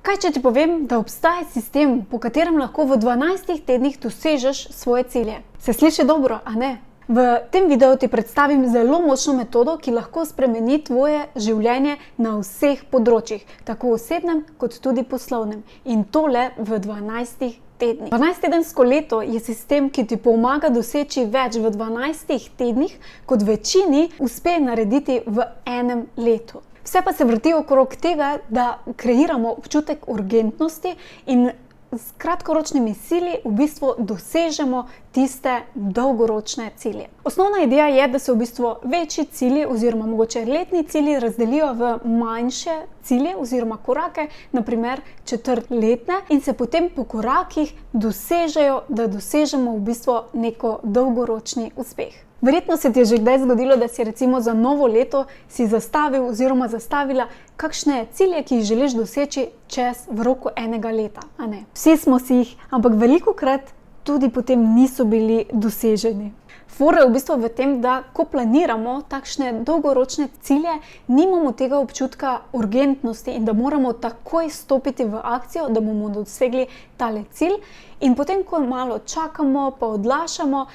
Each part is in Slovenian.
Kaj če ti povem, da obstaja sistem, po katerem lahko v 12 tednih dosežeš svoje cilje? Se sliši dobro, a ne? V tem videu ti predstavim zelo močno metodo, ki lahko spremeni tvoje življenje na vseh področjih, tako osebnem kot tudi poslovnem. In to le v 12 tednih. 12-tedensko leto je sistem, ki ti pomaga doseči več v 12 tednih, kot večini uspe narediti v enem letu. Vse pa se vrti okrog tega, da kreiramo občutek urgentnosti in s kratkoročnimi cilji v bistvu dosežemo tiste dolgoročne cilje. Osnovna ideja je, da se v bistvu večji cilji oziroma mogoče letni cilji razdelijo v manjše cilje oziroma korake, naprimer četrtletne, in se potem po korakih dosežejo, da dosežemo v bistvu neko dolgoročni uspeh. Verjetno se ti je že kdaj zgodilo, da si recimo za novo leto si zastavil oziroma zastavila kakšne cilje, ki jih želiš doseči v roku enega leta, a ne? Vsi smo si jih, ampak velikokrat tudi potem niso bili doseženi. Fora je v bistvu v tem, da ko planiramo takšne dolgoročne cilje, nimamo tega občutka urgentnosti in da moramo takoj stopiti v akcijo, da bomo dosegli tale cilj. In potem, ko malo čakamo, pa odlašamo,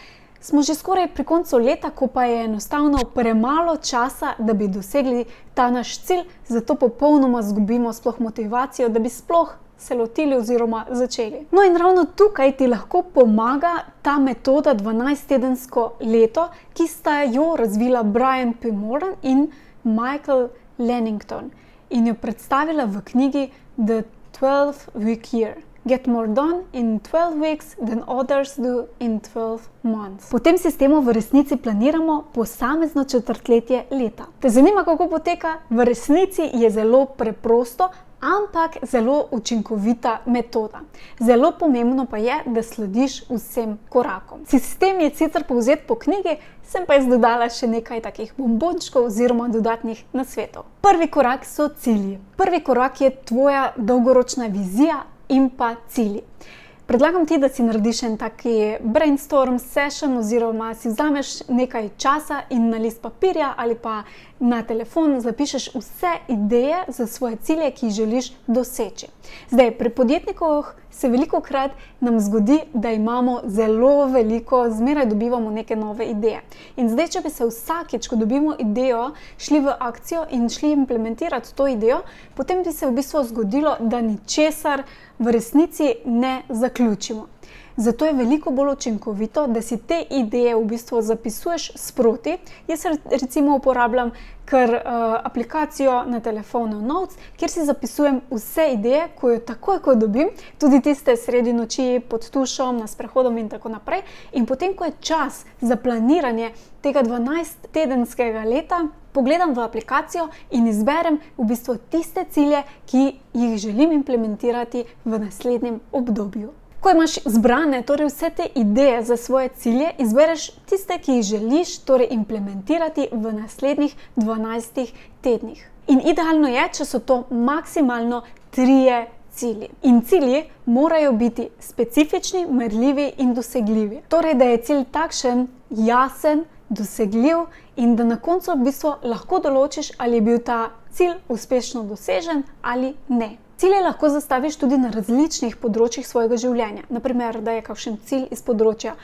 smo že skoraj pri koncu leta, ko pa je enostavno premalo časa, da bi dosegli ta naš cilj, zato popolnoma izgubimo sploh motivacijo, da bi sploh se lotili oziroma začeli. No in ravno tukaj ti lahko pomaga ta metoda 12-tedensko leto, ki sta jo razvila Brian P. Moran in Michael Lennington in jo predstavila v knjigi The 12-Week Year. Get more done in 12 weeks than others do in 12 months. Po tem sistemu v resnici planiramo posamezno četrtletje leta. Te zanima, kako poteka? V resnici je zelo preprosto, ampak zelo učinkovita metoda. Zelo pomembno pa je, da slediš vsem korakom. Sistem je sicer povzet po knjigi, sem pa dodala še nekaj takih bombončkov oziroma dodatnih nasvetov. Prvi korak so cilji. Prvi korak je tvoja dolgoročna vizija in pa cilji. Predlagam ti, da si narediš en taki brainstorm session oziroma si vzameš nekaj časa in na list papirja ali pa na telefon zapišeš vse ideje za svoje cilje, ki jih želiš doseči. Zdaj, pri podjetnikih se velikokrat nam zgodi, da imamo zelo veliko, zmeraj dobivamo neke nove ideje. In zdaj, če bi se vsakič, ko dobimo idejo, šli v akcijo in šli implementirati to idejo, potem bi se v bistvu zgodilo, da ničesar v resnici ne zaključimo. Zato je veliko bolj učinkovito, da si te ideje v bistvu zapisuješ sproti. Jaz recimo uporabljam kar aplikacijo na telefonu Notes, kjer si zapisujem vse ideje, takoj ko dobim, tudi tiste sredi noči pod tušom, na sprehodom in tako naprej. In potem, ko je čas za planiranje tega 12-tedenskega leta, pogledam v aplikacijo in izberem v bistvu tiste cilje, ki jih želim implementirati v naslednjem obdobju. Ko imaš zbrane vse te ideje za svoje cilje, izbereš tiste, ki jih želiš implementirati v naslednjih 12 tednih. In idealno je, če so to maksimalno 3 cilji. In cilji morajo biti specifični, merljivi in dosegljivi. Torej, da je cilj takšen, jasen, dosegljiv in da na koncu v bistvu lahko določiš, ali je bil ta cilj uspešno dosežen ali ne. Cilje lahko zastaviš tudi na različnih področjih svojega življenja. Naprimer, da je kakšen cilj iz področja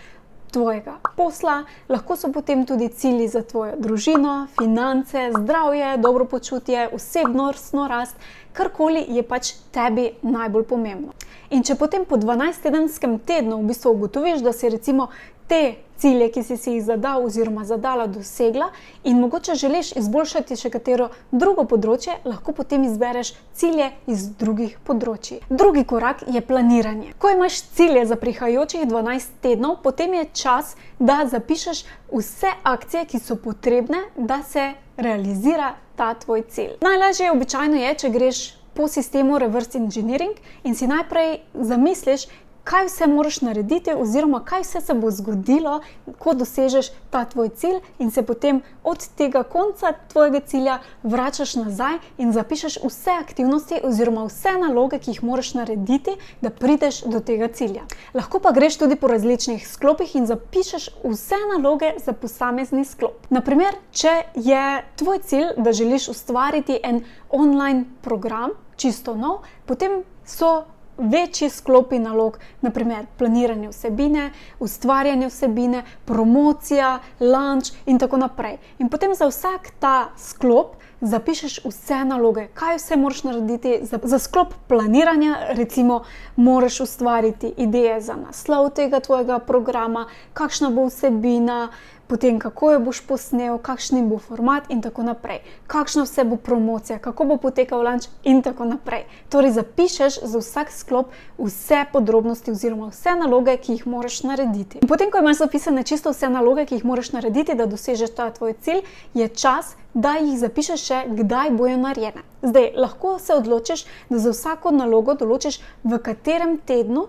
tvojega posla, lahko so potem tudi cilji za tvojo družino, finance, zdravje, dobro počutje, osebnostno rast, karkoli je pač tebi najbolj pomembno. In če potem po 12-tedenskem tednu v bistvu ugotoviš, da si recimo te cilje, ki si jih zadal oziroma zadala, dosegla in mogoče želiš izboljšati še katero drugo področje, lahko potem izbereš cilje iz drugih področij. Drugi korak je planiranje. Ko imaš cilje za prihajajočih 12 tednov, potem je čas, da zapišeš vse akcije, ki so potrebne, da se realizira ta tvoj cilj. Najlažje običajno je, če greš po sistemu reverse engineering in si najprej zamisliš, kaj vse moraš narediti oziroma kaj vse se bo zgodilo, ko dosežeš ta tvoj cilj in se potem od tega konca tvojega cilja vračaš nazaj in zapišeš vse aktivnosti oziroma vse naloge, ki jih moraš narediti, da prideš do tega cilja. Lahko pa greš tudi po različnih sklopih in zapišeš vse naloge za posamezni sklop. Naprimer, če je tvoj cilj, da želiš ustvariti en online program, čisto nov, potem so večji sklopi nalog, naprimer planiranje vsebine, ustvarjanje vsebine, promocija, lunch in tako naprej. In potem za vsak ta sklop zapišeš vse naloge, kaj vse moraš narediti. Za sklop planiranja, recimo, moraš ustvariti ideje za naslov tega tvojega programa, kakšna bo vsebina, potem kako jo boš posnel, kakšen bo format in tako naprej. Kakšna vse bo promocija, kako bo potekal lunch in tako naprej. Torej zapišeš za vsak sklop vse podrobnosti oziroma vse naloge, ki jih moraš narediti. In potem, ko imaš zapisane čisto vse naloge, ki jih moraš narediti, da dosežeš ta tvoj cilj, je čas, da jih zapišeš še, kdaj bojo narejene. Zdaj, lahko se odločiš, da za vsako nalogo določiš, v katerem tednu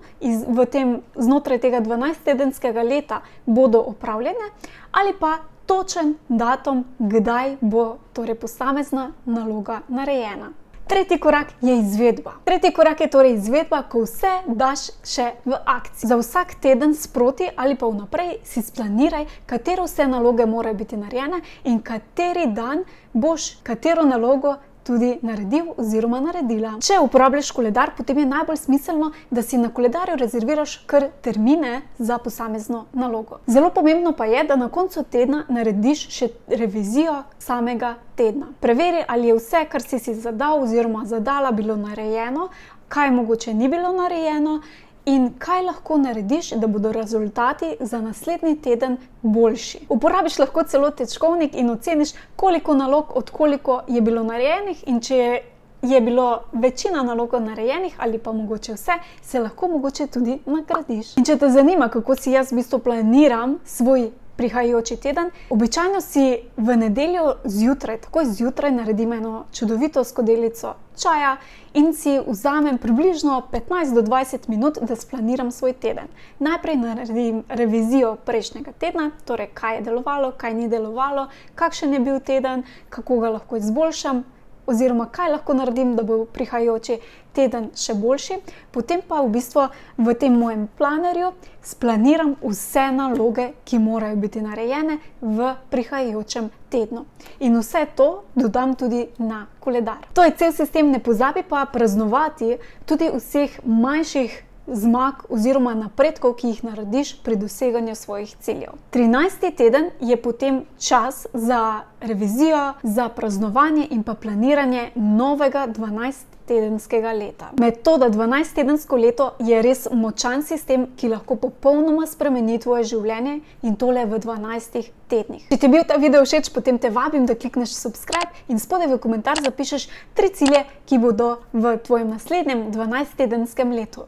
znotraj tega 12-tedenskega leta bodo opravljene, ali pa točen datum, kdaj bo torej posamezna naloga narejena. Tretji korak je izvedba. Tretji korak je torej izvedba, ko vse daš še v akcijo. Za vsak teden sproti ali pa vnaprej si splaniraj, katere vse naloge morajo biti narejene in kateri dan boš katero nalogo tudi naredil oziroma naredila. Če uporabljaš koledar, potem je najbolj smiselno, da si na koledarju rezerviraš kar termine za posamezno nalogo. Zelo pomembno pa je, da na koncu tedna narediš še revizijo samega tedna. Preveri, ali je vse, kar si zadal oziroma zadala, bilo narejeno, kaj mogoče ni bilo narejeno in kaj lahko narediš, da bodo rezultati za naslednji teden boljši. Uporabiš lahko celo točkovnik in oceniš, koliko nalog od koliko je bilo narejenih, in če je bilo večina nalog narejenih ali pa mogoče vse, se lahko mogoče tudi nagradiš. In če te zanima, kako si jaz v bistvu planiram svoj prihajajoči teden, običajno si v nedeljo zjutraj, takoj zjutraj naredim eno čudovito skodelico čaja in si vzamem približno 15 do 20 minut, da splaniram svoj teden. Najprej naredim revizijo prejšnjega tedna, torej kaj je delovalo, kaj ni delovalo, kakšen je bil teden, kako ga lahko izboljšam, oziroma kaj lahko naredim, da bo prihajajoči teden še boljši. Potem pa v bistvu v tem mojem planerju splaniram vse naloge, ki morajo biti narejene v prihajajočem tednu. In vse to dodam tudi na koledar. To je cel sistem, ne pozabi pa praznovati tudi vseh manjših zmag oziroma napredkov, ki jih narediš pri doseganju svojih ciljev. 13. teden je potem čas za revizijo, za praznovanje in pa planiranje novega 12-tedenskega leta. Metoda 12-tedensko leto je res močan sistem, ki lahko popolnoma spremeni tvoje življenje, in tole v 12 tednih. Če ti je bil ta video všeč, potem te vabim, da klikneš subscribe in spodaj v komentar zapišeš 3 cilje, ki bodo v tvojem naslednjem 12-tedenskem letu.